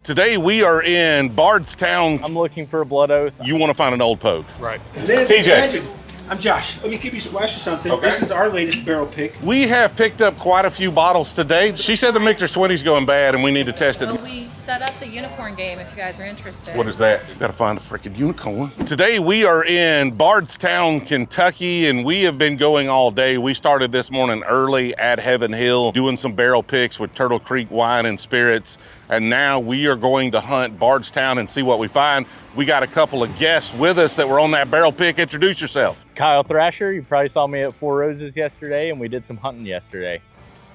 Today we are in Bardstown. I'm looking for a blood oath. You want to find an old pogue. Right. TJ. I'm Josh. Let me give you some flash or something. Okay. This is our latest barrel pick. We have picked up quite a few bottles today. She said the Michter's 20 is going bad and we need to test it. Well, we set up the unicorn game if you guys are interested. What is that? Gotta find a freaking unicorn. Today we are in Bardstown, Kentucky, and we have been going all day. We started this morning early at Heaven Hill doing some barrel picks with Turtle Creek Wine and Spirits. And now we are going to hunt Bardstown and see what we find. We got a couple of guests with us that were on that barrel pick. Introduce yourself. Kyle Thrasher, you probably saw me at Four Roses yesterday, and we did some hunting yesterday.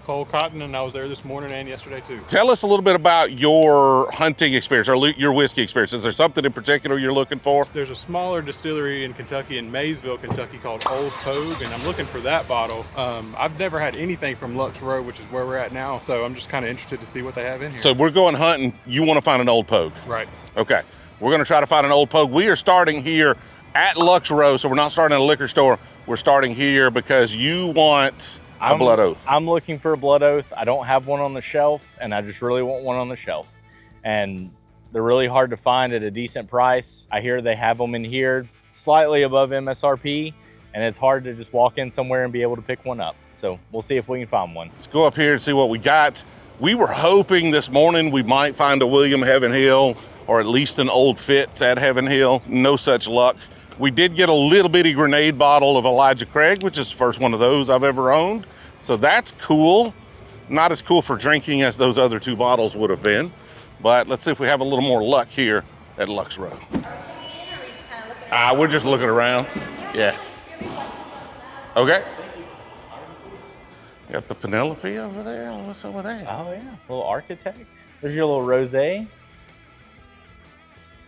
Cole Cotton, and I was there this morning and yesterday too. Tell us a little bit about your hunting experience or your whiskey experience. Is there something in particular you're looking for? There's a smaller distillery in Kentucky, in Maysville, Kentucky, called Old Pogue, and I'm looking for that bottle. I've never had anything from Lux Row, which is where we're at now, so I'm just kind of interested to see what they have in here. So we're going hunting. You want to find an old pogue? Right. Okay. We're going to try to find an old pogue. We are starting here at Lux Row, so we're not starting at a liquor store. We're starting here because you want a blood oath. I'm looking for a blood oath. I don't have one on the shelf, and I just really want one on the shelf. And they're really hard to find at a decent price. I hear they have them in here slightly above MSRP, and it's hard to just walk in somewhere and be able to pick one up. So we'll see if we can find one. Let's go up here and see what we got. We were hoping this morning we might find a William Heaven Hill or at least an Old Fitz at Heaven Hill. No such luck. We did get a little bitty grenade bottle of Elijah Craig, which is the first one of those I've ever owned. So that's cool. Not as cool for drinking as those other two bottles would have been. But let's see if we have a little more luck here at Lux Row. We're just looking around. Yeah. Okay. Got the Penelope over there. What's over there? Oh yeah, little architect. There's your little rosé.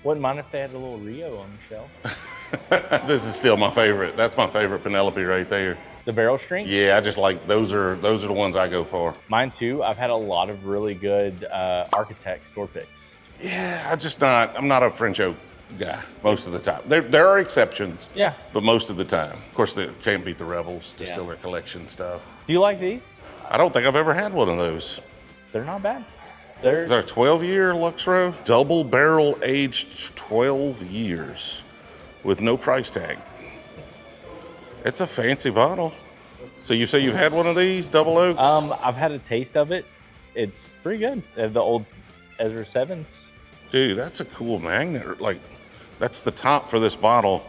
Wouldn't mind if they had a little Rio on the shelf. This is still my favorite. That's my favorite Penelope right there. The barrel strength? Yeah, I just like, those are the ones I go for. Mine too. I've had a lot of really good architect store picks. Yeah, I'm not a French oak guy most of the time. There are exceptions. Yeah. But most of the time. Of course, they can't beat the Rebels, Distiller Collection stuff. Do you like these? I don't think I've ever had one of those. They're not bad. Is that a 12-year Lux Row? Double barrel aged 12 years with no price tag. It's a fancy bottle. So you say you've had one of these, double oaks? I've had a taste of it. It's pretty good. The old Ezra 7s. Dude, that's a cool magnet. Like, that's the top for this bottle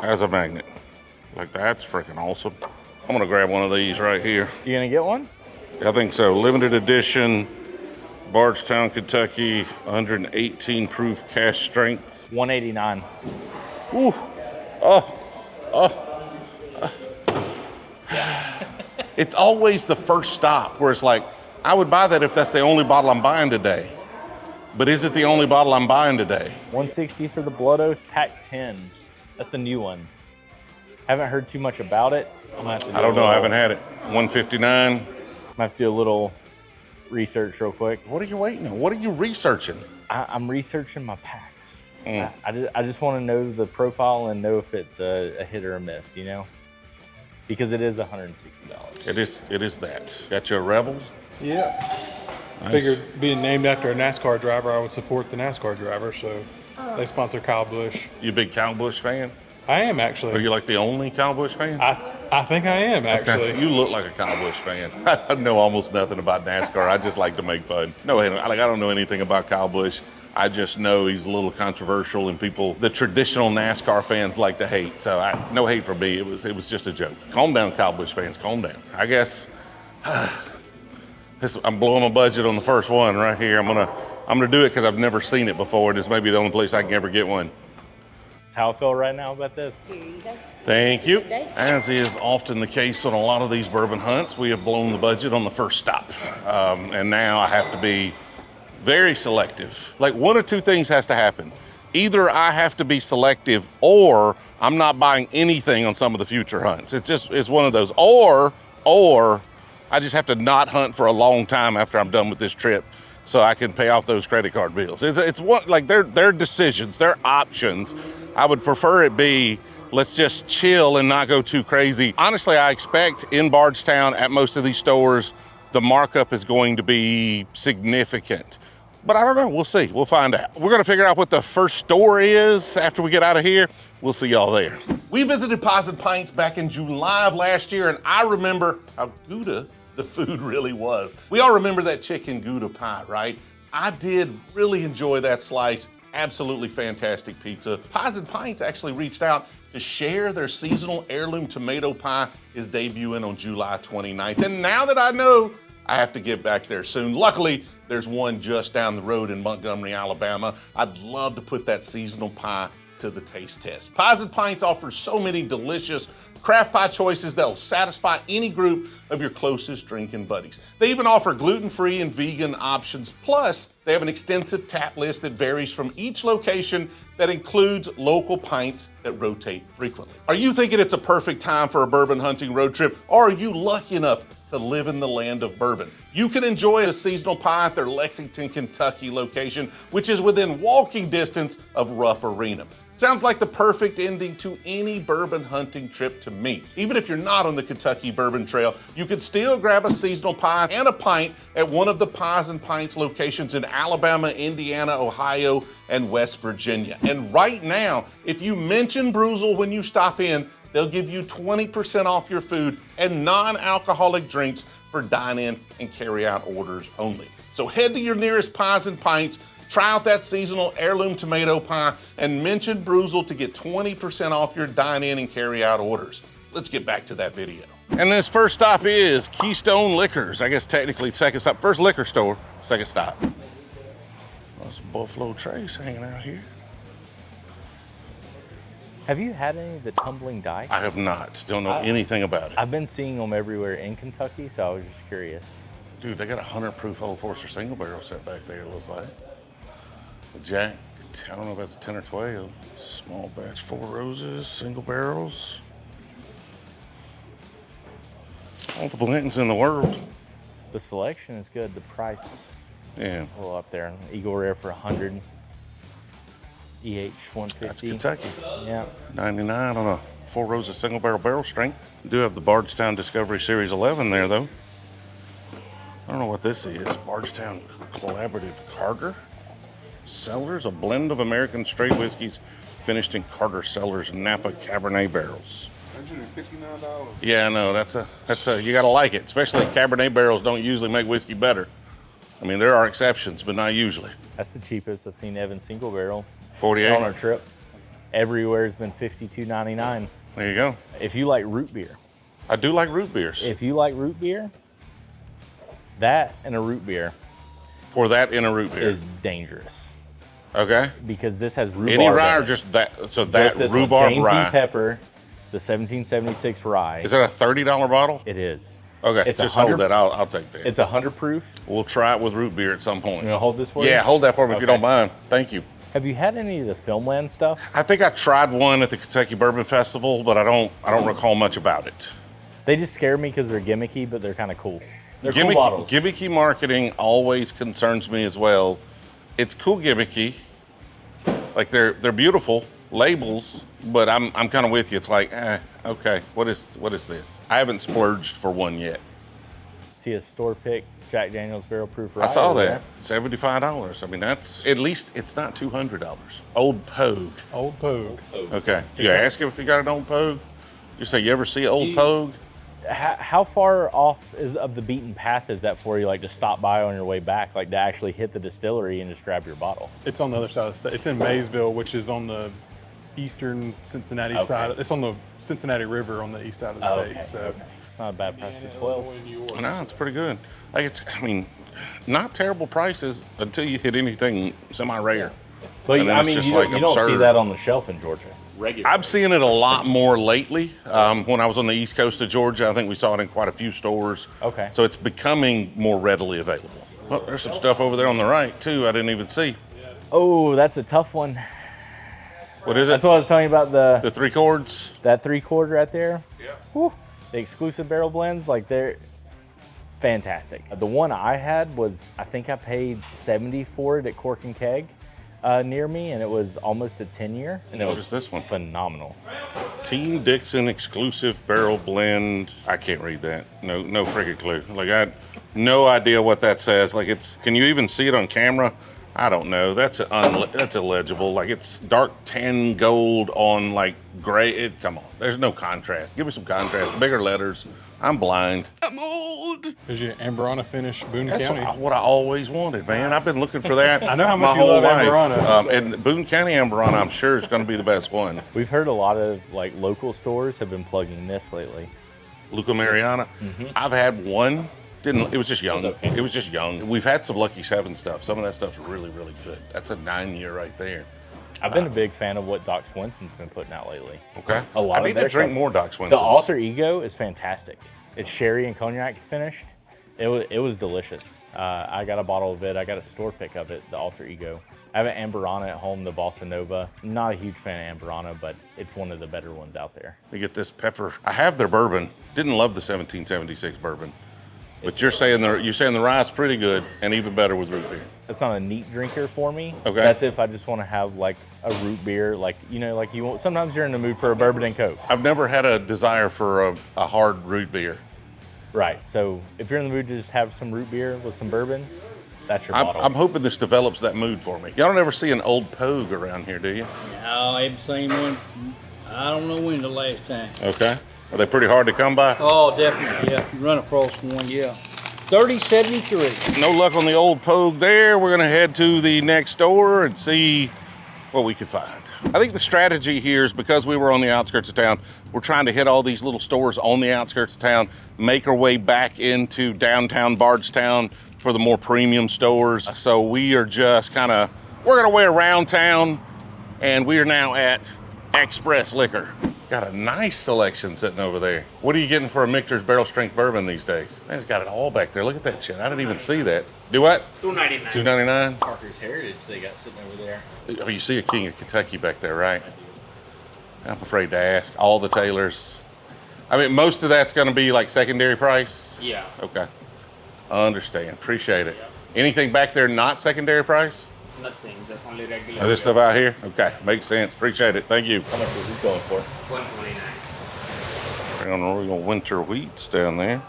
as a magnet. Like, that's freaking awesome. I'm gonna grab one of these right here. You gonna get one? I think so. Limited edition, Bardstown, Kentucky, 118 proof cask strength. 189. Ooh. It's always the first stop where it's like, I would buy that if that's the only bottle I'm buying today. But is it the only bottle I'm buying today? 160 for the Blood Oath Pack 10. That's the new one. Haven't heard too much about it. I don't know. I haven't had it. 159. I'm gonna have to do a little research real quick. What are you waiting on? What are you researching? I'm researching my packs. I just want to know the profile and know if it's a hit or a miss, you know? Because it is $160. It is that. Got your Rebels? Yeah. Nice. Figured being named after a NASCAR driver, I would support the NASCAR driver, so they sponsor Kyle Busch. You a big Kyle Busch fan? I am actually. Are you like the only Kyle Busch fan? I think I am actually. Okay. You look like a Kyle Busch fan. I know almost nothing about NASCAR. I just like to make fun. No, I don't know anything about Kyle Busch. I just know he's a little controversial and the traditional NASCAR fans like to hate. So no hate for me. It was just a joke. Calm down, Kyle Busch fans. Calm down. I guess I'm blowing my budget on the first one right here. I'm gonna do it because I've never seen it before. This may be the only place I can ever get one. That's how I feel right now about this. Here you go. Thank you. As is often the case on a lot of these bourbon hunts, we have blown the budget on the first stop. And now I have to be very selective. Like, one of two things has to happen. Either I have to be selective or I'm not buying anything on some of the future hunts. It's one of those. Or I just have to not hunt for a long time after I'm done with this trip so I can pay off those credit card bills. It's what, like, their decisions, their options. I would prefer it be, let's just chill and not go too crazy. Honestly, I expect in Bardstown at most of these stores, the markup is going to be significant. But I don't know. We'll see. We'll find out. We're going to figure out what the first store is after we get out of here. We'll see y'all there. We visited Pies and Pints back in July of last year, and I remember how Gouda the food really was. We all remember that chicken Gouda pie, right? I did really enjoy that slice. Absolutely fantastic pizza. Pies and Pints actually reached out to share their seasonal heirloom tomato pie is debuting on July 29th. And now that I know, I have to get back there soon. Luckily, there's one just down the road in Montgomery, Alabama. I'd love to put that seasonal pie to the taste test. Pies and Pints offers so many delicious craft pie choices that'll satisfy any group of your closest drinking buddies. They even offer gluten-free and vegan options. Plus, they have an extensive tap list that varies from each location that includes local pints that rotate frequently. Are you thinking it's a perfect time for a bourbon hunting road trip, or are you lucky enough to live in the land of bourbon? You can enjoy a seasonal pie at their Lexington, Kentucky location, which is within walking distance of Rupp Arena. Sounds like the perfect ending to any bourbon hunting trip to me. Even if you're not on the Kentucky Bourbon Trail, you could still grab a seasonal pie and a pint at one of the Pies and Pints locations in Alabama, Indiana, Ohio, and West Virginia. And right now, if you mention Brewzle when you stop in, they'll give you 20% off your food and non-alcoholic drinks for dine-in and carry-out orders only. So head to your nearest Pies and Pints, try out that seasonal heirloom tomato pie, and mention Brewzle to get 20% off your dine-in and carry-out orders. Let's get back to that video. And this first stop is Keystone Liquors. I guess technically second stop. First liquor store, second stop. Oh, some Buffalo Trace hanging out here. Have you had any of the tumbling dice? I have not. Don't know anything about it. I've been seeing them everywhere in Kentucky, so I was just curious. Dude, they got a 100 proof Old Forester single barrel set back there, it looks like. The Jack, I don't know if that's a 10 or 12. Small batch, 4 roses, single barrels. All the Blantons in the world. The selection is good. The price, Yeah. a little up there. Eagle Rare for 100. EH 150. That's Kentucky. Yeah. 99 on a 4 roses single barrel strength. Do have the Bardstown Discovery Series 11 there though. I don't know what this is. Bardstown Collaborative Carter Cellars, a blend of American straight whiskeys finished in Carter Cellars Napa Cabernet barrels. $159. Yeah, I know. That's a you gotta like it. Especially Cabernet barrels don't usually make whiskey better. I mean, there are exceptions, but not usually. That's the cheapest I've seen Evan single barrel 48. on our trip. Everywhere's been $52.99. There you go. If you like root beer, I do like root beers. if you like root beer, that and a root beer Pour that in a root beer. is dangerous Okay. because this has rhubarb. Any rye in or it. just that? So Just that this one, rhubarb James rye. E. Pepper, the 1776 rye. Is that a $30 bottle? It is. Okay, It's just 100 hold that. I'll take that. It's 100 proof. We'll try it with root beer at some point. You gonna hold this for you? Yeah, hold that for me if you Okay. don't mind. Thank you. Have you had any of the Filmland stuff? I think I tried one at the Kentucky Bourbon Festival, but I don't recall much about it. They just scare me because they're gimmicky, but they're kind of cool. They're cool bottles. Gimmicky marketing always concerns me as well. It's cool gimmicky, like they're beautiful labels, but I'm kind of with you. It's like, okay, what is this? I haven't splurged for one yet. See a store pick Jack Daniel's barrel proof rye. I saw over that, $75. I mean, that's at least it's not $200. Old Pogue. Old Pogue. Okay, you ask him if he got an Old Pogue. You say, you ever see Old Pogue? there. How far off is of the beaten path is that for you? Like to stop by on your way back, like to actually hit the distillery and just grab your bottle? It's on the other side of the state. It's in Maysville, which is on the eastern Cincinnati Okay. side. It's on the Cincinnati River on the east side of the state. Okay, So okay. It's not a bad price for 12. No, it's pretty good. Like I mean, not terrible prices until you hit anything semi-rare. But And then I it's mean, just you, like you don't see absurd. that on the shelf in Georgia. I'm seeing it a lot more lately. When I was on the east coast of Georgia, I think we saw it in quite a few stores. Okay. So it's becoming more readily available. Well, there's some stuff over there on the right too. I didn't even see. Oh, that's a tough one. What is it? That's what I was telling you about The 3 chords. that 3/4 right there. Yeah. Woo. The exclusive barrel blends, like they're fantastic. The one I had was, I think I paid $70 for it at Cork and Keg near me, and it was almost a 10-year, and it What was is this one? phenomenal. Team Dixon exclusive barrel blend. I can't read that. No friggin' clue. Like No idea what that says. Like can you even see it on camera? I don't know. That's illegible. Like it's dark tan gold on like gray. Come on. There's no contrast. Give me some contrast. Bigger letters. I'm blind. I'm old. Is your Amberana finish Boone That's County? what I always wanted, man. I've been looking for that. I know how my much you whole love life. Amberana. And Boone County Amberana, I'm sure, is going to be the best one. We've heard a lot of like local stores have been plugging this lately. Luca Mariana. I've had one. It was just young. It was just young. We've had some Lucky 7 stuff. Some of that stuff's really, really good. That's a 9-year right there. I've been a big fan of what Doc Swinson's been putting out lately. Okay. A lot I of need their to drink stuff. more Doc Swinson's. The Alter Ego is fantastic. It's sherry and cognac finished. It was delicious. I got a bottle of it. I got a store pick of it, the Alter Ego. I have an Amberana at home, the Bossa Nova. Not a huge fan of Amberana, but it's one of the better ones out there. Let me get this pepper. I have their bourbon. Didn't love the 1776 bourbon. But you're saying the rye's pretty good and even better with root beer. It's not a neat drinker for me. Okay. That's if I just want to have like a root beer, like you want. Sometimes you're in the mood for a bourbon and Coke. I've never had a desire for a hard root beer. Right. So if you're in the mood to just have some root beer with some bourbon, that's your bottle. I'm hoping this develops that mood for me. Y'all don't ever see an old Pogue around here, do you? No, I have the same one. I don't know when the last time. Okay. Are they pretty hard to come by? Oh, definitely, yeah. If you run across one, yeah. 3073. No luck on the old Pogue there. We're gonna head to the next door and see what we can find. I think the strategy here is because we were on the outskirts of town, we're trying to hit all these little stores on the outskirts of town, make our way back into downtown Bardstown for the more premium stores. So we are just working our way around town, and we are now at Xpress Liquor. Got a nice selection sitting over there. What are you getting for a Michter's barrel strength bourbon these days? Man, it's got it all back there. Look at that shit. I didn't even see that. Do what? $2.99. $2.99? Parker's Heritage they got sitting over there. Oh, you see a King of Kentucky back there, right? I'm afraid to ask. All the Taylors. I mean, most of that's going to be like secondary price? Yeah. Okay. I understand. Appreciate it. Anything back there not secondary price? Nothing, just only regular. Oh, this stuff out here? Okay. Makes sense. Appreciate it. Thank you. How much was this going for? $1.29. We're on the real winter wheats down there.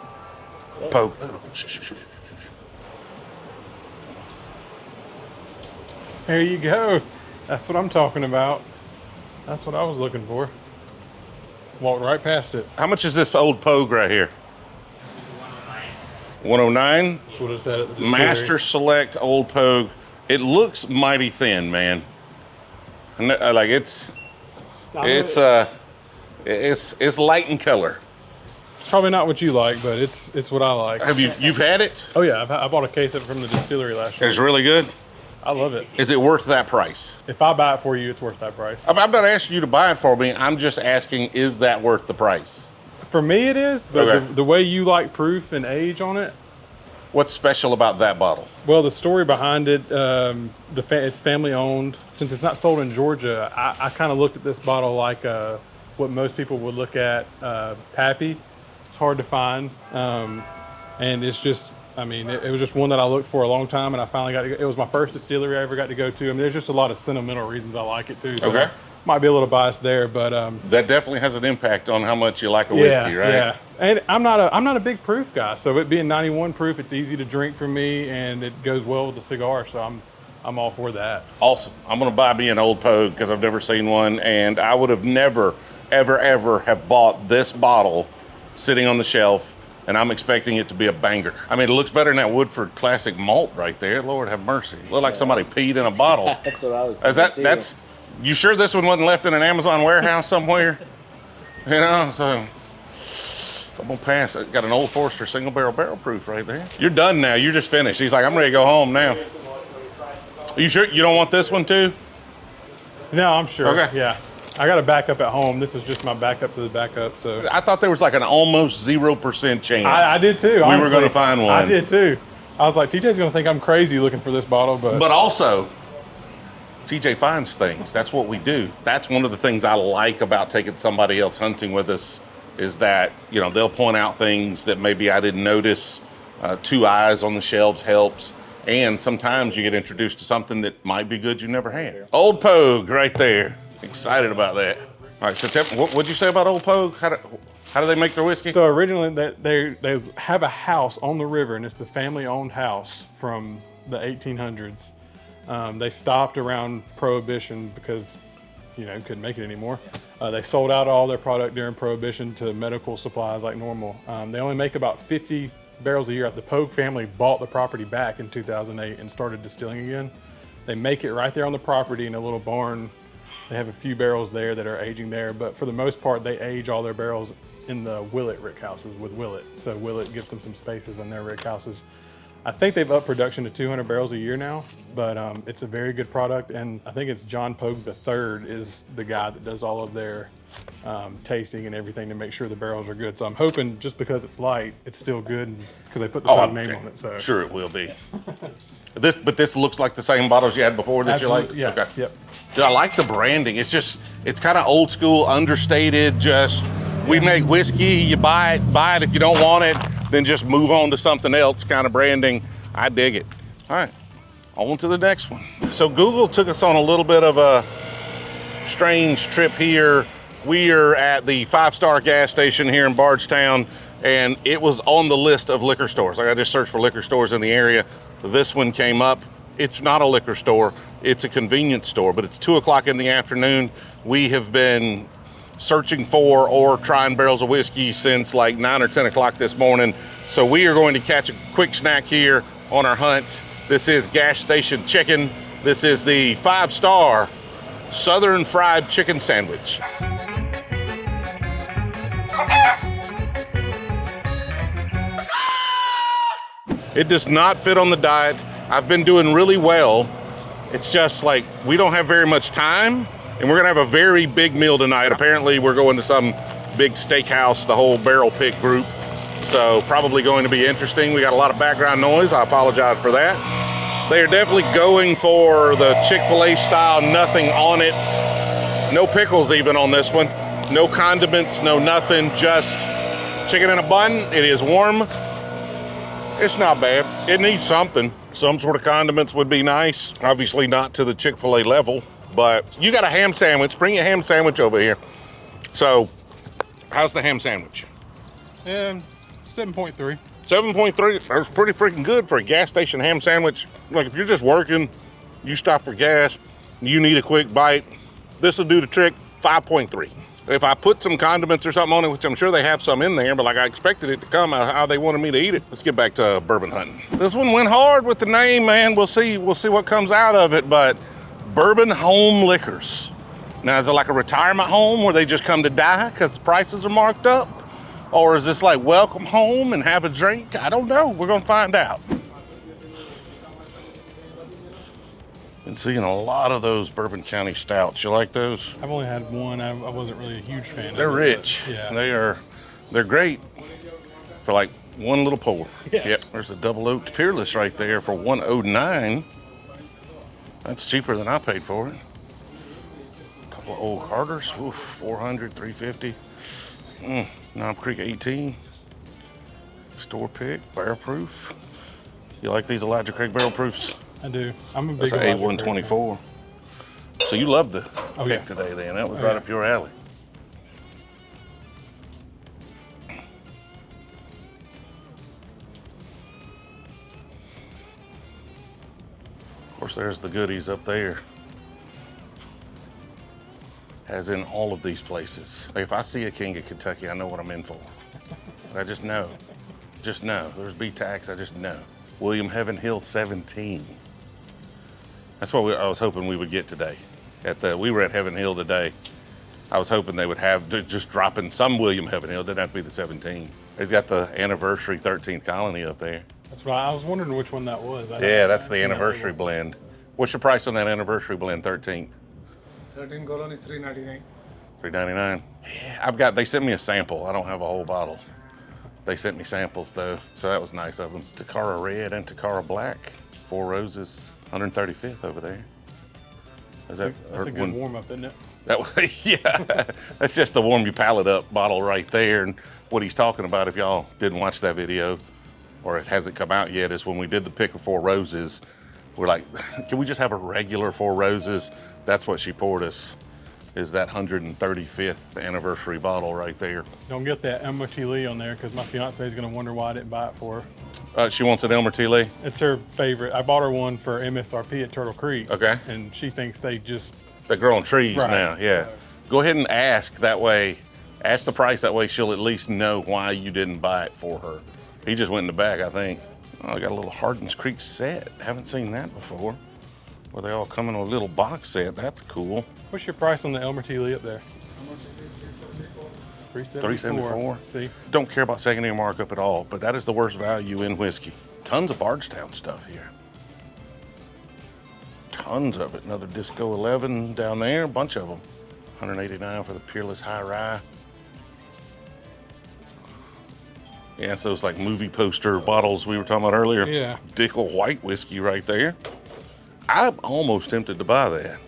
Poke. There you go. That's what I'm talking about. That's what I was looking for. Walked right past it. How much is this old Pogue right here? 109. That's what it said at the distillery. Master Select Old Pogue. It looks mighty thin, man. Like it's light in color. It's probably not what you like, but it's what I like. Have you've had it? Oh yeah, I bought a case of it from the distillery last year. It's really good. I love it. Is it worth that price? If I buy it for you, it's worth that price. I'm not asking you to buy it for me. I'm just asking, is that worth the price? For me, it is, but Okay. the way you like proof and age on it. What's special about that bottle? Well, the story behind it, it's family owned. Since it's not sold in Georgia, I kind of looked at this bottle like what most people would look at Pappy. It's hard to find, and it's just, I mean, it was just one that I looked for a long time, and I finally got to go. It was my first distillery I ever got to go to. I mean, there's just a lot of sentimental reasons I like it too. So Okay. might be a little biased there, but That definitely has an impact on how much you like a whiskey, right? yeah. And I'm not a big proof guy, so it being 91 proof, it's easy to drink for me, and it goes well with the cigar. So I'm all for that. Awesome. I'm gonna buy me an old Pogue because I've never seen one, and I would have never, ever have bought this bottle sitting on the shelf, and I'm expecting it to be a banger. I mean, it looks better than that Woodford Classic Malt right there. Lord have mercy. Look like somebody peed in a bottle. That's what I was thinking. That's you sure this one wasn't left in an Amazon warehouse somewhere? You know, so I'm gonna pass. I got an Old Forester single barrel proof right there. You're done now. You're just finished. He's like, I'm ready to go home now. Are you sure you don't want this one too? No, I'm sure. Okay. Yeah. I got a backup at home. This is just my backup to the backup. So I thought there was like an almost 0% chance. I did too. We honestly. were gonna find one. I did too. I was like, TJ's gonna think I'm crazy looking for this bottle, But also, TJ finds things. That's what we do. That's one of the things I like about taking somebody else hunting with us is that, you know, they'll point out things that maybe I didn't notice. 2 eyes on the shelves helps. And sometimes you get introduced to something that might be good you never had. Old Pogue right there. Excited about that. All right, so tell me, what'd you say about Old Pogue? How do they make their whiskey? So originally they have a house on the river, and it's the family-owned house from the 1800s. They stopped around Prohibition because, you know, couldn't make it anymore. They sold out all their product during Prohibition to medical supplies like normal. They only make about 50 barrels a year. The Pogue family bought the property back in 2008 and started distilling again. They make it right there on the property in a little barn. They have a few barrels there that are aging there, but for the most part, they age all their barrels in the Willet rick houses with Willet. So Willet gives them some spaces in their rick houses. I think they've upped production to 200 barrels a year now, but it's a very good product. And I think it's John Pogue III is the guy that does all of their tasting and everything to make sure the barrels are good. So I'm hoping just because it's light, it's still good because they put the top name on it. So sure it will be. But this looks like the same bottles you had before that absolutely, you like? yeah, Okay. yep. Dude, I like the branding. It's kind of old school, understated, just we make whiskey, you buy it. If you don't want it, then just move on to something else kind of branding. I dig it. All right, on to the next one. So Google took us on a little bit of a strange trip here. We are at the 5-star gas station here in Bardstown, and it was on the list of liquor stores. Like I just searched for liquor stores in the area. This one came up. It's not a liquor store, it's a convenience store, but it's 2 o'clock in the afternoon. We have been searching for or trying barrels of whiskey since like 9 or 10 o'clock this morning. So we are going to catch a quick snack here on our hunt. This is gas station chicken. This is the 5-star Southern Fried Chicken Sandwich. It does not fit on the diet. I've been doing really well. It's just like we don't have very much time, and we're gonna have a very big meal tonight. Apparently we're going to some big steakhouse, the whole barrel pick group. So probably going to be interesting. We got a lot of background noise. I apologize for that. They are definitely going for the Chick-fil-A style, nothing on it. No pickles even on this one. No condiments, no nothing, just chicken in a bun. It is warm. It's not bad. It needs something. Some sort of condiments would be nice. Obviously not to the Chick-fil-A level, but you got a ham sandwich. Bring your ham sandwich over here. So, how's the ham sandwich? 7.3. 7.3, that's pretty freaking good for a gas station ham sandwich. Like if you're just working, you stop for gas, you need a quick bite, this will do the trick. 5.3. If I put some condiments or something on it, which I'm sure they have some in there, but like I expected it to come out how they wanted me to eat it. Let's get back to bourbon hunting. This one went hard with the name, man. We'll see what comes out of it, but Bourbon Home Liquors. Now, is it like a retirement home where they just come to die because the prices are marked up? Or is this like welcome home and have a drink? I don't know. We're gonna find out. Been seeing a lot of those Bourbon County stouts. You like those? I've only had one. I wasn't really a huge fan. They're of it, rich. but yeah. They're great for like one little pour. Yeah. Yep. There's a double oaked Peerless right there for $109. That's cheaper than I paid for it. A couple of old Carters. Oof, 400, 350. Knob Creek 18. Store pick, barrel proof. You like these Elijah Craig barrel proofs? I do. I'm a big That's an A124. So you loved the pick today then. That was right up your alley. Of course, there's the goodies up there. As in all of these places. If I see a King of Kentucky, I know what I'm in for. I just know. Just know. There's B-Tax, I just know. William Heaven Hill 17. That's what I was hoping we would get today. We were at Heaven Hill today. I was hoping they would have just dropping some William Heaven Hill. It didn't have to be the 17. They've got the anniversary 13th Colony up there. That's what I was wondering which one that was. Yeah, that's the anniversary blend. What's your price on that anniversary blend 13th? 13 Colony, $3.99. $3.99. Yeah, they sent me a sample. I don't have a whole bottle. They sent me samples though, so that was nice of them. Takara Red and Takara Black. 4 Roses, 135th over there. That's a good warm up, isn't it? That was, yeah. That's just the warm your palate up bottle right there. And what he's talking about, if y'all didn't watch that video, or it hasn't come out yet, is when we did the pick of 4 Roses, we're like, can we just have a regular 4 Roses? That's what she poured us. is that 135th anniversary bottle right there. Don't get that Elmer T. Lee on there because my fiance is going to wonder why I didn't buy it for her. She wants an Elmer T. Lee? It's her favorite. I bought her one for MSRP at Turtle Creek. Okay. And she thinks they grow on trees Right. now, yeah. Go ahead and ask that way. Ask the price, that way she'll at least know why you didn't buy it for her. He just went in the back, I think. Oh, I got a little Hardin's Creek set. Haven't seen that before. Where they all come in a little box set. That's cool. What's your price on the Elmer T. Lee up there? $374. See? Don't care about secondary markup at all, but that is the worst value in whiskey. Tons of Bardstown stuff here. Tons of it. Another Disco 11 down there, a bunch of them. $189 for the Peerless High Rye. Yeah, so it's like movie poster bottles we were talking about earlier. Yeah. Dickel White whiskey right there. I'm almost tempted to buy that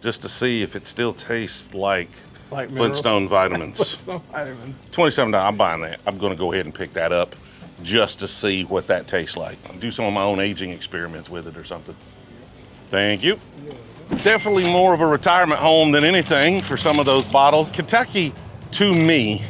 just to see if it still tastes like Like Flintstone vitamins. Flintstone vitamins. $27, I'm buying that. I'm gonna go ahead and pick that up just to see what that tastes like. Do some of my own aging experiments with it or something. Thank you. Definitely more of a retirement home than anything for some of those bottles. Kentucky, to me,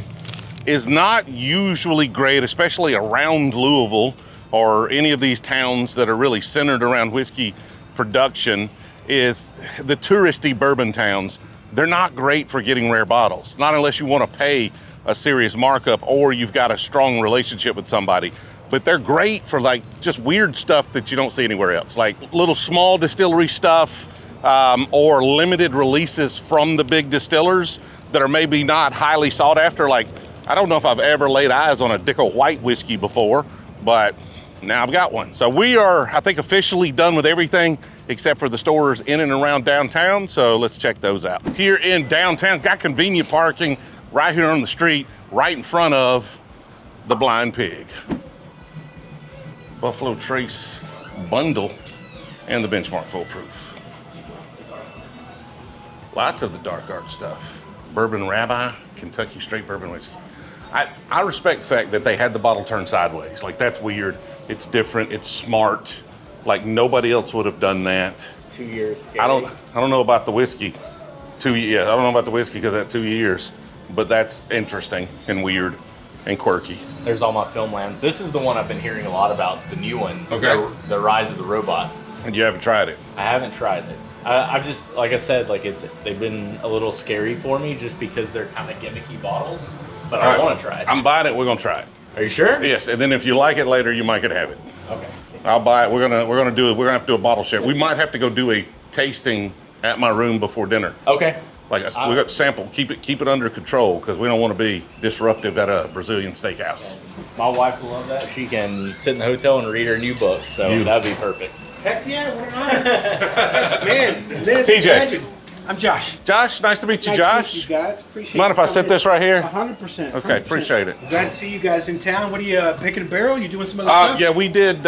is not usually great, especially around Louisville or any of these towns that are really centered around whiskey production, is the touristy bourbon towns. They're not great for getting rare bottles, not unless you want to pay a serious markup or you've got a strong relationship with somebody. But they're great for like just weird stuff that you don't see anywhere else, like little small distillery stuff or limited releases from the big distillers that are maybe not highly sought after. Like, I don't know if I've ever laid eyes on a Dickel White whiskey before, but now I've got one. So we are, I think, officially done with everything except for the stores in and around downtown. So let's check those out. Here in downtown, got convenient parking right here on the street, right in front of the Blind Pig. Buffalo Trace bundle and the Benchmark Full Proof. Lots of the dark art stuff. Bourbon Rabbi, Kentucky straight bourbon whiskey. I respect the fact that they had the bottle turned sideways. Like, that's weird. It's different. It's smart. Like, nobody else would have done that. 2 years. I don't know about the whiskey. I don't know about the whiskey because that 2 years, but that's interesting and weird and quirky. There's all my film lands. This is the one I've been hearing a lot about. It's the new one. Okay. The Rise of the Robots. And you haven't tried it? I haven't tried it. I've just, like I said, like they've been a little scary for me just because they're kind of gimmicky bottles. But I want to try it. I'm buying it. We're gonna try it. Are you sure? Yes, and then if you like it later, you might could have it. Okay. I'll buy it. We're gonna have to do a bottle share. We might have to go do a tasting at my room before dinner. Okay. Like, we got to sample. Keep it under control because we don't want to be disruptive at a Brazilian steakhouse. My wife will love that. She can sit in the hotel and read her new book, so that'd be perfect. Heck yeah, what an honor. Man, TJ. legend. I'm Josh. Josh, nice to meet you, Nice Josh. to meet you guys. Appreciate Mind if I sit this right here? 100%. Okay, appreciate it. Glad to see you guys in town. What are you picking a barrel? You doing some other stuff? Yeah, we did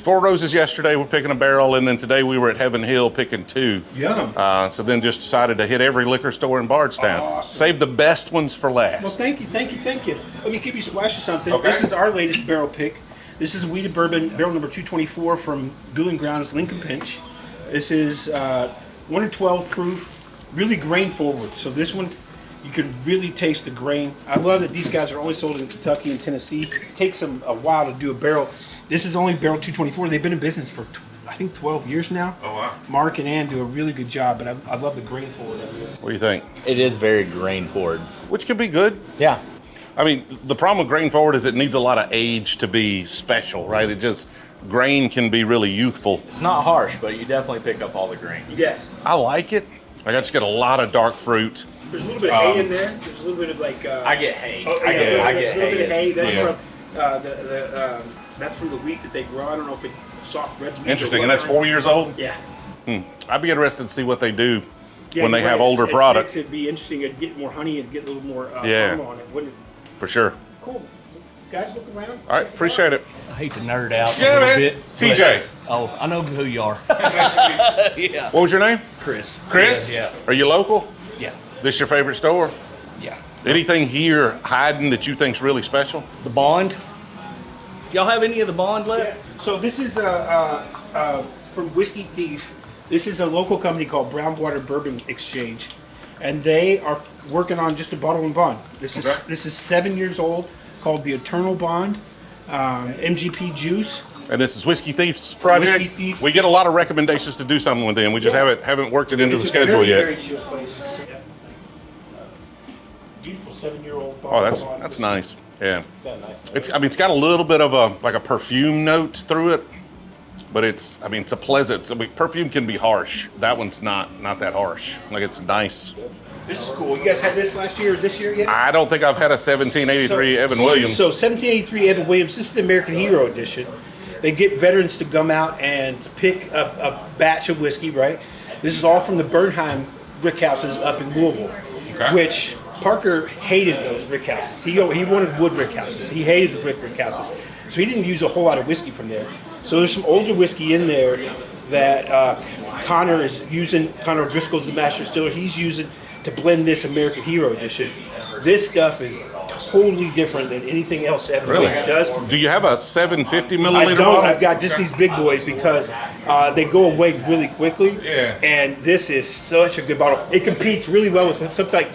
Four Roses yesterday. We're picking a barrel, and then today we were at Heaven Hill picking two. Yum. So then just decided to hit every liquor store in Bardstown. Awesome. Save the best ones for last. Well, thank you. Let me give you a splash of something. Okay. This is our latest barrel pick. This is Wheated Bourbon, barrel number 224 from Dueling Grounds Lincoln Pinch. This is 112 proof, really grain forward. So this one, you can really taste the grain. I love that these guys are only sold in Kentucky and Tennessee. It takes them a while to do a barrel. This is only barrel 224. They've been in business for, I think, 12 years now. Oh, wow. Mark and Ann do a really good job, but I love the grain forward of this. What do you think? It is very grain forward. Which can be good. Yeah. I mean, the problem with grain forward is it needs a lot of age to be special, right? Grain can be really youthful. It's not harsh, but you definitely pick up all the grain. Yes. I like it. I just get a lot lot of dark fruit. There's a little bit of hay in there. There's a little bit of like. I get hay. Oh, I get a little bit of hay. That's Yeah. from that's from the wheat that they grow. I don't know if it's soft red wheat. Interesting, and that's 4 years old? Yeah. I'd be interested to see what they do Yeah, when they you're have right. older At products. 6, it'd be interesting. It'd get more honey and get a little more Yeah. aroma on it, wouldn't it? For sure. Cool. Guys, look around. All right, appreciate it. I hate to nerd out Yeah, a little man. bit. TJ. But, oh, I know who you are. Yeah. What was your name? Chris. Chris? Yeah. Are you local? Yeah. This your favorite store? Yeah. Anything here hiding that you think's really special? The Bond. Y'all have any of the Bond left? So this is from Whiskey Thief. This is a local company called Brownwater Bourbon Exchange, and they are working on just a bottle and bond. This is 7 years old, called the Eternal Bond, MGP Juice. And this is Whiskey Thief's project. Whiskey Thief. We get a lot of recommendations to do something with them. We just haven't worked it into the schedule yet. Very chill place. Beautiful 7-year-old Oh, bottle. that's nice. Yeah. It's got a little bit of a perfume note through it, but it's a pleasant. Perfume can be harsh. That one's not that harsh. Like, it's nice. This is cool. You guys had this last year or this year yet? I don't think I've had a 1783 Evan Williams. So 1783 Evan Williams. This is the American Hero edition. They get veterans to come out and pick a batch of whiskey, right? This is all from the Bernheim brick houses up in Louisville, which Parker hated those brick houses. He wanted wood brick houses. He hated the brick houses. So he didn't use a whole lot of whiskey from there. So there's some older whiskey in there that Connor is using. Connor Driscoll's the master distiller. He's using to blend this American Hero edition. This stuff is totally different than anything else Evan Williams does. Do you have a 750 milliliter I don't. bottle? I've got just these big boys because they go away really quickly. Yeah. And this is such a good bottle. It competes really well with something like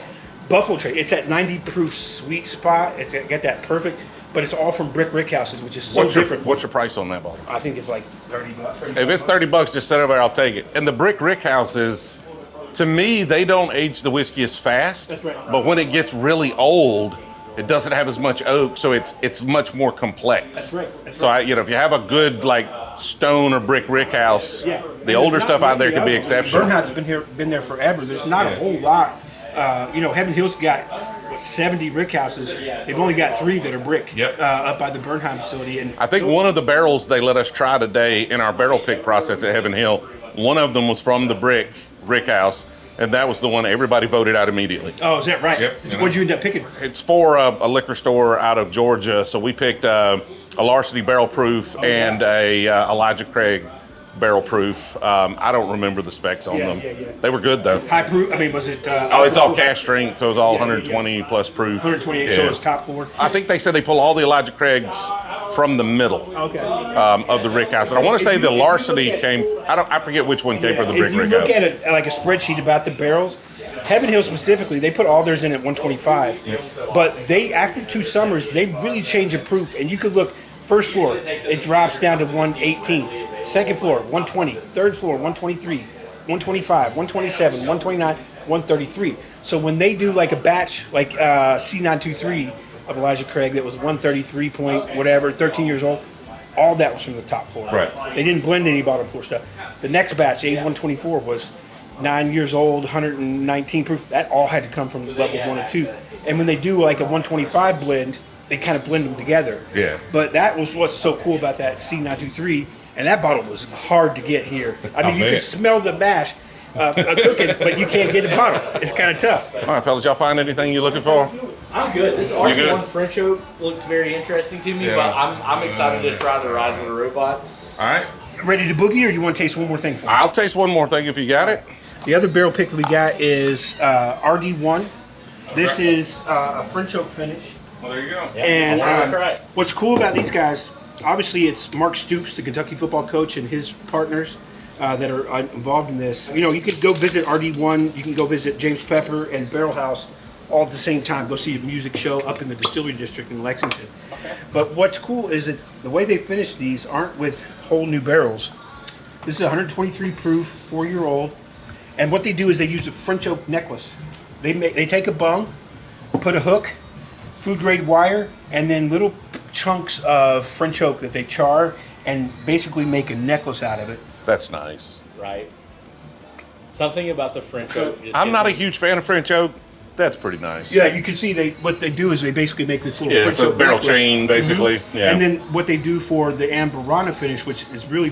Buffalo Trace. It's at 90 proof sweet spot. It's got that perfect, but it's all from brick houses, which is so different. What's your price on that bottle? I think it's like $30. If it's $30, just sit over there, I'll take it. And the brick houses, to me, they don't age the whiskey as fast. That's right. But when it gets really old, it doesn't have as much oak, so it's much more complex. That's right. So if you have a good like stone or brick house, the older stuff out there can be exceptional. Bernheim's been there forever. There's not a whole lot. Heaven Hill's got 70 brick houses. They've only got 3 that are brick up by the Bernheim facility. And I think one of the barrels they let us try today in our barrel pick process at Heaven Hill, one of them was from the brick house, and that was the one everybody voted out immediately. Oh, is that right? Yep. What'd you end up picking? It's for a liquor store out of Georgia, so we picked a Larceny barrel proof and a Elijah Craig barrel proof. I don't remember the specs on them. They were good though. High proof? I mean, was it? It's all cask strength, so it was all 120 plus proof. 128, so it's top floor. I think they said they pull all the Elijah Craigs from the middle of the rick house. And I want to say the Larceny came, I forget which one came from the brick If you rick look house. at it like a spreadsheet about the barrels, Heaven Hill specifically, they put all theirs in at 125. But they, after 2 summers, they really change the proof. And you could look, first floor, it drops down to 118. Second floor, 120. Third floor, 123. 125, 127, 129, 133. So when they do like a batch, like C923 of Elijah Craig that was 133 point whatever, 13 years old, all that was from the top floor. Right. They didn't blend any bottom floor stuff. The next batch, A124, was 9 years old, 119 proof. That all had to come from level 1 and 2. And when they do like a 125 blend, they kind of blend them together. Yeah. But that was what's so cool about that C923. And that bottle was hard to get here. I mean, you can smell the mash cooking, but you can't get the bottle. It's kind of tough. All right, fellas, y'all find anything you're looking for? I'm good. This good? RD1 French oak looks very interesting to me, Yeah. but I'm excited to try the Rise of the Robots. All right. Ready to boogie, or you want to taste one more thing for me? I'll taste one more thing if you got it. The other barrel pick that we got is RD1. This is a French oak finish. Well, there you go. And That's right. what's cool about these guys, obviously it's Mark Stoops, the Kentucky football coach, and his partners that are involved in this. You know, you could go visit RD1, you can go visit James Pepper and Barrel House all at the same time, go see a music show up in the Distillery District in Lexington. But what's cool is that the way they finish these aren't with whole new barrels. This is 123 proof, 4-year-old. And what they do is they use a French oak necklace. They take a bung, put a hook, food grade wire, and then little chunks of French oak that they char and basically make a necklace out of it. That's nice. Right. Something about the French oak. I'm not a huge fan of French oak. That's pretty nice. Yeah, you can see what they do is they basically make this little French it's a oak barrel necklace. chain, basically. Yeah. And then what they do for the Amberana finish, which is really,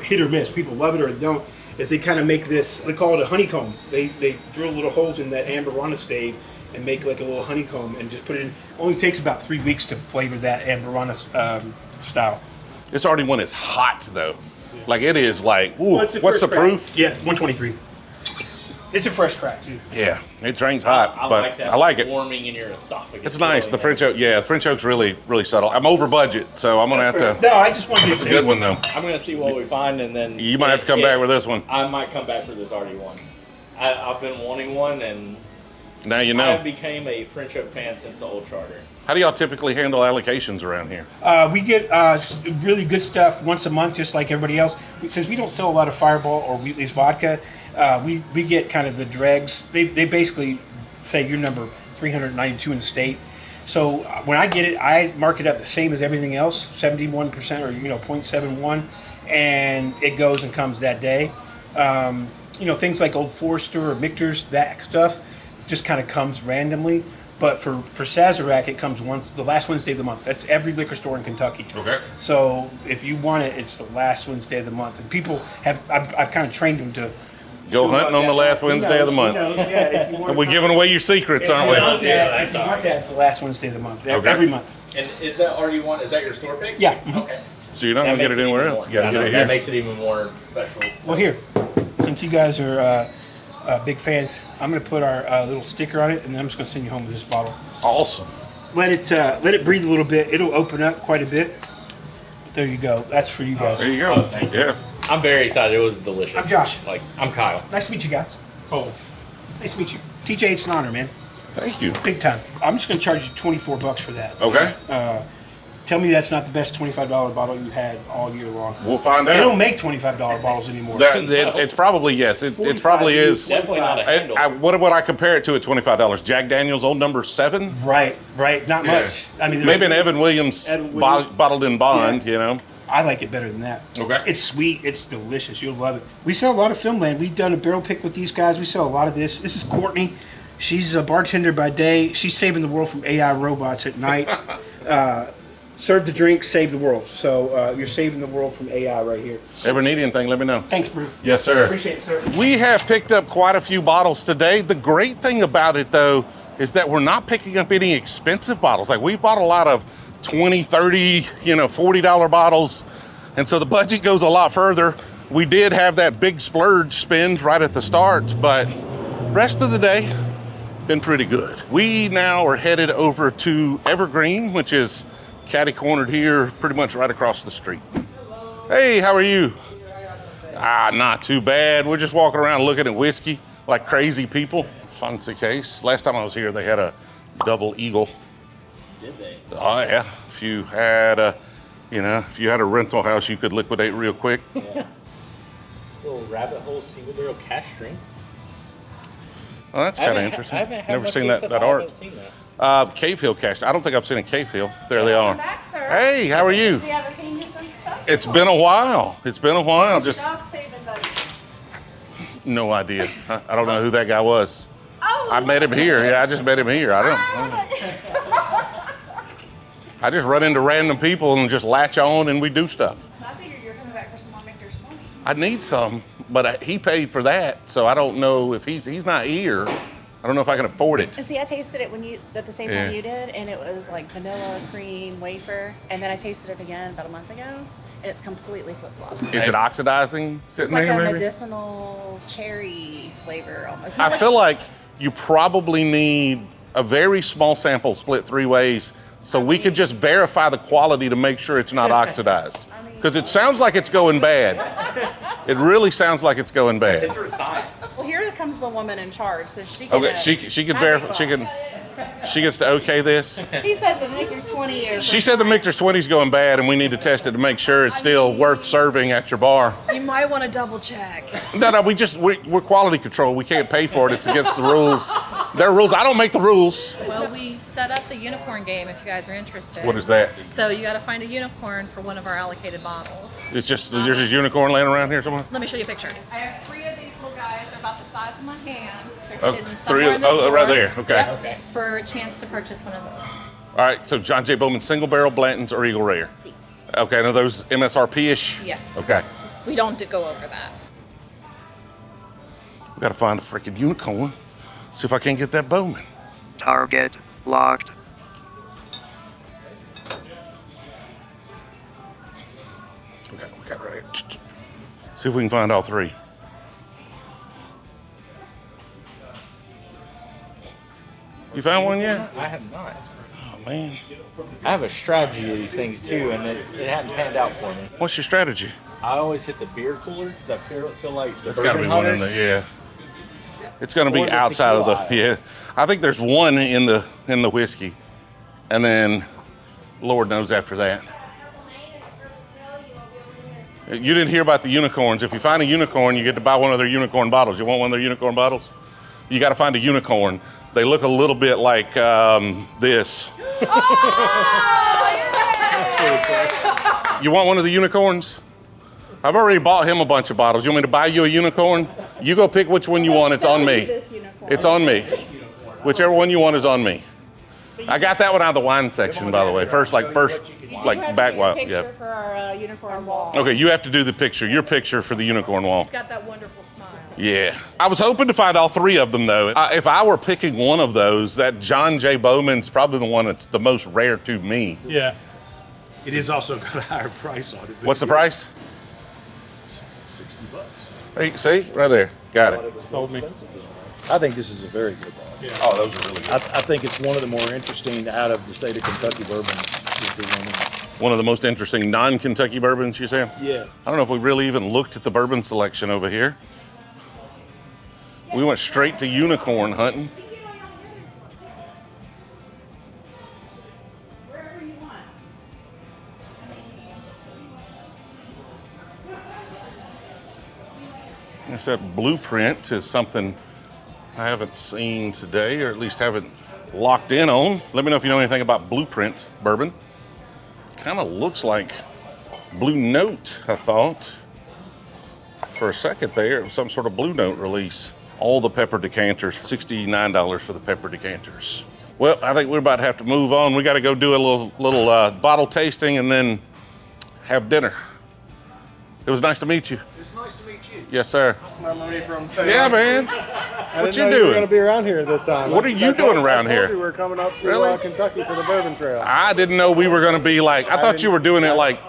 hit or miss, people love it or don't, is they kind of make this, they call it a honeycomb. They drill little holes in that Amberana stave and make like a little honeycomb and just put it in. Only takes about 3 weeks to flavor that Amberana style. This RD1 is hot, though. Like, it is like, ooh, what's the proof? Yeah, 123. It's a fresh crack too. Yeah, it drinks hot, I but like that I like it. warming in your esophagus. It's nice. feeling The French oak, yeah, the French oak's really subtle. I'm over budget, so I'm gonna have to. No, I just wanted to. It's a good one though. I'm gonna see what we find, and then You might have to come back with this one. I might come back for this RD one. I've been wanting one, and Now you I know. have became a French oak fan since the old charter. How do y'all typically handle allocations around here? We get really good stuff once a month, just like everybody else. Since we don't sell a lot of Fireball or Wheatley's vodka, we get kind of the dregs. They basically say you're number 392 in the state. So when I get it, I mark it up the same as everything else, 71% or 0.71, and it goes and comes that day. Things like Old Forester or Michter's, that stuff just kind of comes randomly. But for Sazerac, it comes the last Wednesday of the month. That's every liquor store in Kentucky. Okay. So if you want it, it's the last Wednesday of the month. And people I've kind of trained them to Go hunting on the last Wednesday of the month. If you want We're giving away your secrets, aren't we? It's the last Wednesday of the month. Okay. Every month. And is that RD1? Is that your store pick? Yeah. Okay. So you're not That gonna get makes it anywhere even else. more- You gotta I get know, it That here. makes it even more special. Well, here, since you guys are big fans, I'm going to put our little sticker on it, and then I'm just going to send you home with this bottle. Awesome. Let it breathe a little bit. It'll open up quite a bit. There you go. That's for you guys. There you go. Oh, thank you. Yeah. I'm very excited. It was delicious. I'm Josh. I'm Kyle. Nice to meet you guys. Cole. Nice to meet you. TJ, it's an honor, man. Thank you. Big time. I'm just going to charge you $24 for that. Okay. Tell me that's not the best $25 bottle you had all year long. We'll find They don't out. make $25 bottles anymore. It's probably yes. It 45 probably is. Definitely not a handle. What would I compare it to at $25? Jack Daniel's Old Number 7. Right. Not Yeah. much. I mean, Maybe an Evan Williams, Evan Williams. bottled in bond. Yeah. I like it better than that. Okay. It's sweet. It's delicious. You'll love it. We sell a lot of Filmland. We've done a barrel pick with these guys. We sell a lot of this. This is Courtney. She's a bartender by day. She's saving the world from AI robots at night. Serve the drink, save the world. So you're saving the world from AI right here. Ever need anything? Let me know. Thanks, Brew. Yes, sir. Appreciate it, sir. We have picked up quite a few bottles today. The great thing about it, though, is that we're not picking up any expensive bottles. Like, we bought a lot of $20, $30, $40 bottles, and so the budget goes a lot further. We did have that big splurge spend right at the start, but rest of the day, been pretty good. We now are headed over to Evergreen, which is catty-cornered here, pretty much right across the street. Hey, how are you? Not too bad. We're just walking around looking at whiskey like crazy people. Fancy case. Last time I was here, they had a double eagle. Did they? Oh yeah. If you had a rental house, you could liquidate real quick. Yeah. Little rabbit hole single barrel cash string. Oh, that's kind of interesting. I haven't had Never much seen of that this stuff. I art. haven't seen that. Cave Hill cash. I don't think I've seen a Cave Hill. There they are. Back, sir. Hey, how are you? We haven't seen you since festival. It's been a while. Just Dog saving buddy. no idea. I don't know who that guy was. Oh. I met him here. Yeah, I just met him here. I don't. I just run into random people and just latch on and we do stuff. I figured you were coming back for some more Michter's 20. I need some, but he paid for that, so I don't know if he's not here. I don't know if I can afford it. And see, I tasted it at the same Yeah. time you did, and it was like vanilla cream wafer. And then I tasted it again about a month ago, and it's completely flip-flopped. Is it oxidizing It's sitting like there, a maybe? medicinal cherry flavor almost. I feel like you probably need a very small sample split 3 ways so we could just verify the quality to make sure it's not oxidized. Because it sounds like it's going bad. It really sounds like it's going bad. It's for science. Well, here comes the woman in charge, so she can. Okay, she can verify. She gets to okay this. He said the Michter's 20 years. She said the Michter's 20 is going bad, and we need to test it to make sure it's still worth serving at your bar. You might want to double check. No, we're quality control. We can't pay for it. It's against the rules. There are rules. I don't make the rules. Well, we set up the unicorn game if you guys are interested. What is that? So you got to find a unicorn for one of our allocated bottles. It's just there's a unicorn laying around here somewhere. Let me show you a picture. I have 3 of these little guys. They're about the size of my hand. They're Oh, hidden 3 somewhere in the store. right there. Okay. Yep, Okay. For a chance to purchase one of those. All right. So John J. Bowman single barrel, Blantons, or Eagle Rare. See. Okay. Are those MSRP-ish? Yes. Okay. We don't go over that. We gotta find a freaking unicorn. See if I can't get that Bowman. Target locked. Okay, we got it right here. See if we can find all 3. You found one yet? I have not. Oh, man. I have a strategy of these things too, and it hadn't panned out for me. What's your strategy? I always hit the beer cooler because I feel like the It's got to be bourbon one in hunters- there, yeah. It's going to be Or the outside of the, tequila yeah. I think there's one in the whiskey. And then, Lord knows after that. You didn't hear about the unicorns. If you find a unicorn, you get to buy one of their unicorn bottles. You want one of their unicorn bottles? You got to find a unicorn. They look a little bit like this. You want one of the unicorns? I've already bought him a bunch of bottles. You want me to buy you a unicorn? You go pick which one you want. It's on me. It's on me. Whichever one you want is on me. I got that one out of the wine section, by the way. First back while, yeah. For our unicorn wall. Okay, you have to do the picture. Your picture for the unicorn wall. He's got that wonderful smile. Yeah. I was hoping to find all three of them, though. If I were picking one of those, that John J. Bowman's probably the one that's the most rare to me. Yeah. It is also got a higher price on it. What's the price? $60. Hey, see? Right there. Got it. Sold me. I think this is a very good bottle. Yeah. Oh, those are really good. I think it's one of the more interesting out of the state of Kentucky bourbons. Is the one. One of the most interesting non-Kentucky bourbons, you say? Yeah. I don't know if we really even looked at the bourbon selection over here. We went straight to unicorn hunting. I guess that blueprint is something I haven't seen today, or at least haven't locked in on. Let me know if you know anything about blueprint bourbon. Kind of looks like Blue Note, I thought. For a second there, it was some sort of Blue Note release. All the pepper decanters, $69 for the pepper decanters. Well, I think we're about to have to move on. We got to go do a little bottle tasting and then have dinner. It was nice to meet you. It's nice to meet you. Yes, sir. My money from Yeah, man. What you doing? We're going to be around here this time. What are you doing around here? I told you we're coming up to Really? Kentucky for the Bourbon Trail. I didn't know we were going to be like, I thought you were doing it like,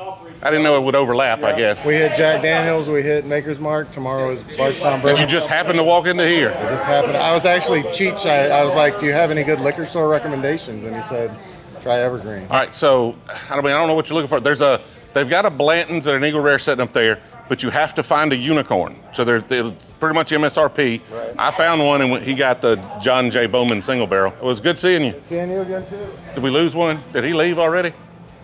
I didn't know it would overlap, I guess. We hit Jack Daniels, we hit Maker's Mark. Tomorrow is Bardstown Bourbon. You just happened to walk into here. It just happened. I was actually Cheech. I was like, do you have any good liquor store recommendations? And he said, try Evergreen. All right, so I don't know what you're looking for. They've got a Blanton's and an Eagle Rare sitting up there, but you have to find a unicorn. So they're pretty much MSRP. Right. I found one, and he got the John J. Bowman single barrel. It was good seeing you. Seeing you again too. Did we lose one? Did he leave already?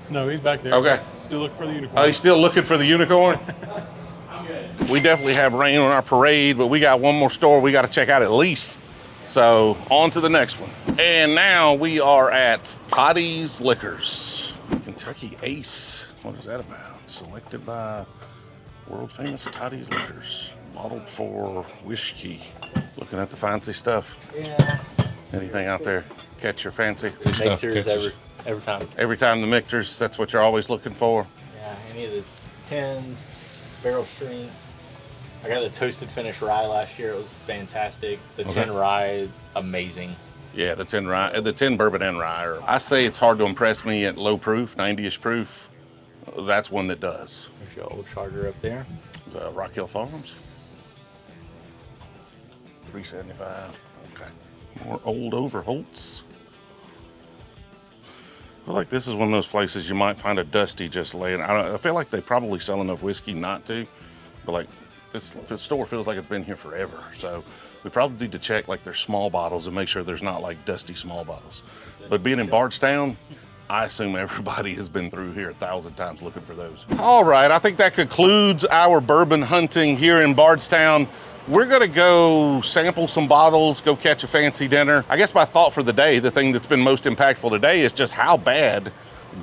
No, he's back there. Okay. Still looking for the unicorn. Oh, he's still looking for the unicorn? We definitely have rain on our parade, but we got one more store we got to check out at least. So on to the next one. And now we are at Toddy's Liquors. Kentucky Ace. What is that about? Selected by world famous Toddy's Liquors. Bottled for whiskey. Looking at the fancy stuff. Yeah. Anything out there catch your fancy? Mixers every time. Every time the mixers, that's what you're always looking for. Yeah, any of the 10s, barrel strength. I got the toasted finish rye last year. It was fantastic. The 10 rye, amazing. Yeah, the 10 rye, the 10 bourbon and rye. I say it's hard to impress me at low proof, 90-ish proof. That's one that does. There's your old charger up there. Is that Rock Hill Farms? $3.75. Okay. More old Overholts. I feel like this is one of those places you might find a Dusty just laying. I feel like they probably sell enough whiskey not to, but like this store feels like it's been here forever. So we probably need to check like their small bottles and make sure there's not like dusty small bottles. But being in Bardstown, I assume everybody has been through here 1,000 times looking for those. All right, I think that concludes our bourbon hunting here in Bardstown. We're gonna go sample some bottles, go catch a fancy dinner. I guess my thought for the day, the thing that's been most impactful today is just how bad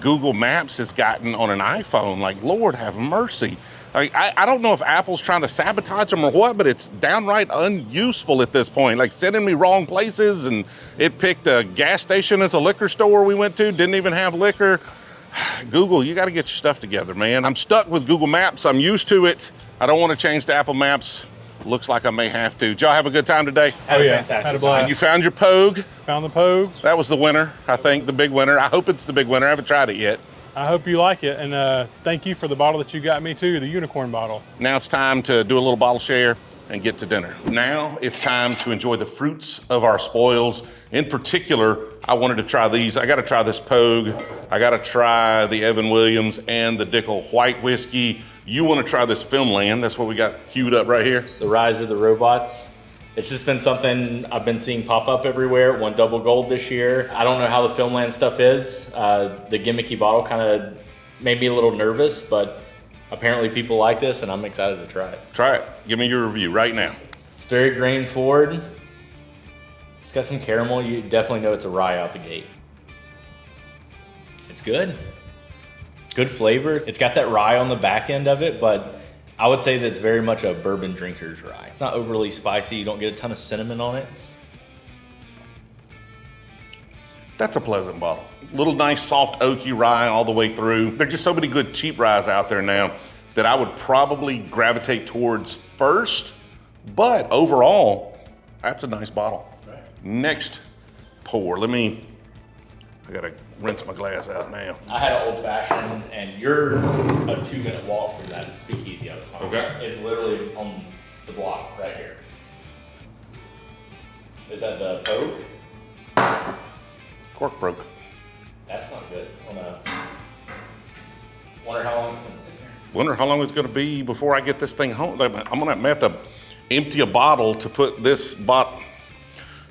Google Maps has gotten on an iPhone. Like, Lord have mercy. Like, I don't know if Apple's trying to sabotage them or what, but it's downright unuseful at this point. Like sending me wrong places, and it picked a gas station as a liquor store we went to, didn't even have liquor. Google, you gotta get your stuff together, man. I'm stuck with Google Maps, I'm used to it. I don't wanna change to Apple Maps. Looks like I may have to. Did y'all have a good time today? Oh yeah, had a blast. And you found your Pogue. Found the Pogue. That was the winner, I think, the big winner. I hope it's the big winner. I haven't tried it yet. I hope you like it, and thank you for the bottle that you got me too, the unicorn bottle. Now it's time to do a little bottle share. and get to dinner. Now it's time to enjoy the fruits of our spoils. In particular, I wanted to try these. I gotta try this Pogue. I gotta try the Evan Williams and the Dickel White Whiskey. You wanna try this Filmland. That's what we got queued up right here. The Rise of the Robots. It's just been something I've been seeing pop up everywhere. It won double gold this year. I don't know how the Filmland stuff is. The gimmicky bottle kind of made me a little nervous, but apparently people like this and I'm excited to try it. Try it. Give me your review right now. It's very grain forward. It's got some caramel. You definitely know it's a rye out the gate. It's good. Good flavor. It's got that rye on the back end of it, but I would say that it's very much a bourbon drinker's rye. It's not overly spicy. You don't get a ton of cinnamon on it. That's a pleasant bottle. Little nice soft oaky rye all the way through. There's just so many good cheap ryes out there now that I would probably gravitate towards first, but overall, that's a nice bottle. Right. Next pour, I gotta rinse my glass out now. I had an old fashioned and you're a 2-minute walk from that speakeasy I was talking about. It's literally on the block right here. Is that the Pogue? Cork broke. That's not good. Wonder how long it's gonna sit there. Wonder how long it's gonna be before I get this thing home. I'm gonna have to empty a bottle to put this bottle.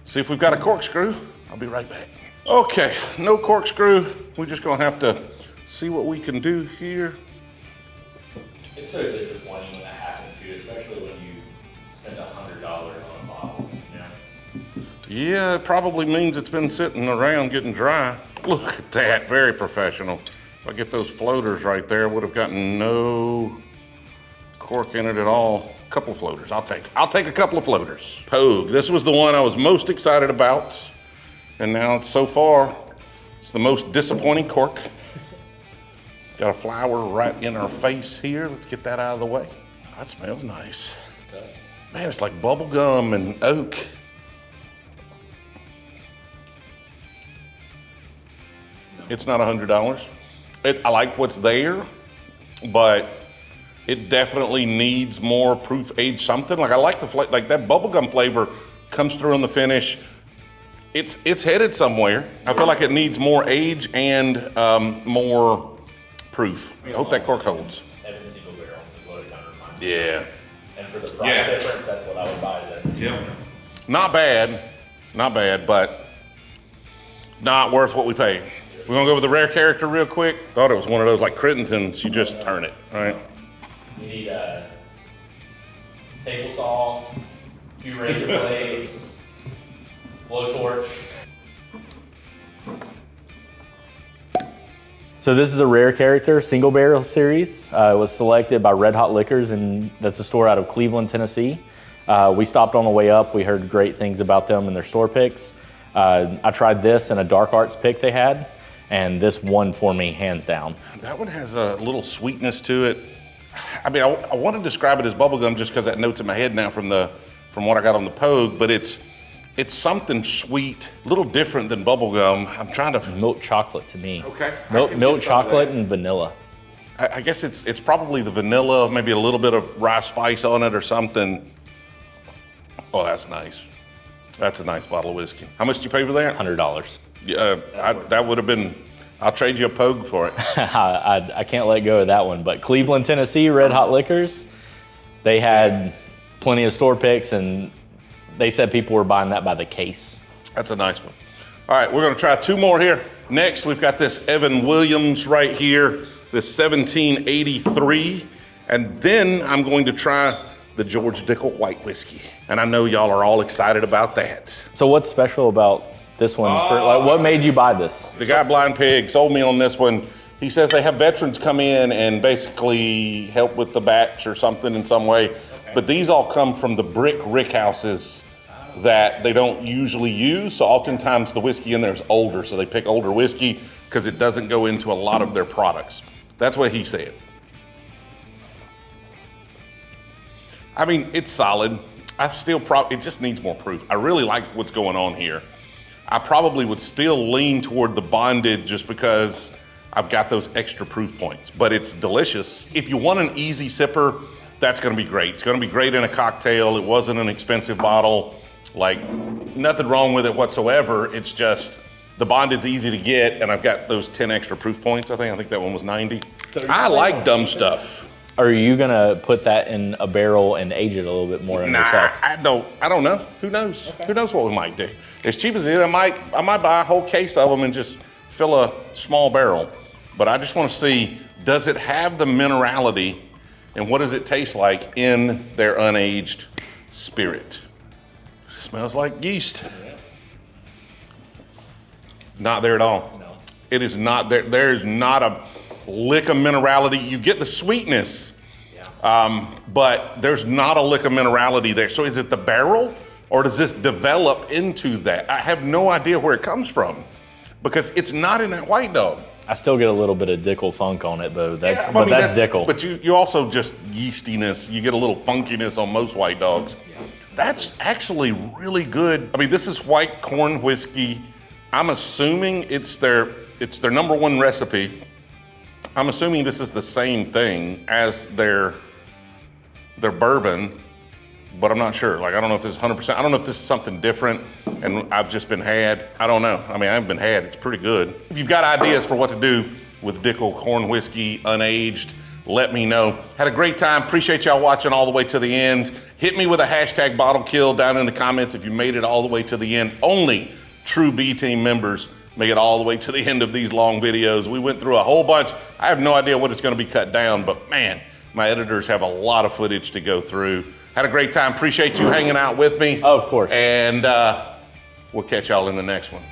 See if we've got a corkscrew. I'll be right back. Okay, no corkscrew. We're just gonna have to see what we can do here. It's so disappointing when that happens too, especially when you spend $100 on a bottle, you know? Yeah, it probably means it's been sitting around getting dry. Look at that, very professional. If I get those floaters right there, I would have gotten no cork in it at all. A couple floaters, I'll take a couple of floaters. Pogue, this was the one I was most excited about. And now so far, it's the most disappointing cork. Got a flower right in our face here. Let's get that out of the way. That smells nice. Man, it's like bubble gum and oak. It's not $100. I like what's there, but it definitely needs more proof age something. Like I like the flavor, like that bubblegum flavor comes through in the finish. It's headed somewhere. I feel like it needs more age and more proof. I hope that cork holds. Evan single barrel is what it kind of reminds me. Yeah. And for the price difference, that's what I would buy is Evan single barrel. Not bad, but not worth what we paid. We're gonna go with the rare character real quick. Thought it was one of those like Crittendens, you just turn it, right? You need a table saw, a few razor blades, blowtorch. So this is a rare character, single barrel series. It was selected by Red Hot Liquors, and that's a store out of Cleveland, Tennessee. We stopped on the way up. We heard great things about them and their store picks. I tried this and a Dark Arts pick they had, and this won for me hands down. That one has a little sweetness to it. I mean, I want to describe it as bubblegum just because that note's in my head now from what I got on the Pogue, but it's something sweet, a little different than bubblegum. I'm trying to... Milk chocolate to me. Okay. Milk chocolate and vanilla. I guess it's probably the vanilla, maybe a little bit of rye spice on it or something. Oh, that's nice. That's a nice bottle of whiskey. How much did you pay for that? $100. Yeah, that would have been... I'll trade you a Pogue for it. I can't let go of that one. But Cleveland, Tennessee, Red Hot Liquors, they had plenty of store picks, and they said people were buying that by the case. That's a nice one. All right, we're gonna try two more here. Next, we've got this Evan Williams right here, this 1783. And then I'm going to try the George Dickel White Whiskey. And I know y'all are all excited about that. So what's special about this one? What made you buy this? The guy Blind Pig sold me on this one. He says they have veterans come in and basically help with the batch or something in some way. Okay. But these all come from the brick rickhouses that they don't usually use. So oftentimes the whiskey in there is older. So they pick older whiskey because it doesn't go into a lot of their products. That's what he said. I mean, it's solid. It just needs more proof. I really like what's going on here. I probably would still lean toward the bonded just because I've got those extra proof points, but it's delicious. If you want an easy sipper That's gonna be great. It's gonna be great in a cocktail. It wasn't an expensive bottle. Like, nothing wrong with it whatsoever. It's just, the bonded's easy to get, and I've got those 10 extra proof points, I think that one was 90. I like dumb stuff. Are you gonna put that in a barrel and age it a little bit more on yourself? I don't know. Who knows? Okay. Who knows what we might do? As cheap as it is, I might buy a whole case of them and just fill a small barrel. But I just want to see, does it have the minerality, and what does it taste like in their unaged spirit? Smells like yeast. Yeah. Not there at all. No. It is not there. There is not a lick of minerality. You get the sweetness, but there's not a lick of minerality there. So is it the barrel, or does this develop into that? I have no idea where it comes from, because it's not in that White Dog. I still get a little bit of Dickel funk on it though. That's Dickel. But you also just yeastiness. You get a little funkiness on most White Dogs. Yeah. That's actually really good. I mean, this is white corn whiskey. I'm assuming it's their number one recipe. I'm assuming this is the same thing as their bourbon, but I'm not sure. Like, I don't know if this is 100%. I don't know if this is something different and I've just been had. I don't know. I mean, I haven't been had. It's pretty good. If you've got ideas for what to do with Dickel corn whiskey unaged, let me know. Had a great time. Appreciate y'all watching all the way to the end. Hit me with a hashtag bottle kill down in the comments if you made it all the way to the end. Only true B Team members make it all the way to the end of these long videos. We went through a whole bunch. I have no idea what it's gonna be cut down, but man, my editors have a lot of footage to go through. Had a great time. Appreciate you hanging out with me. Of course. And we'll catch y'all in the next one.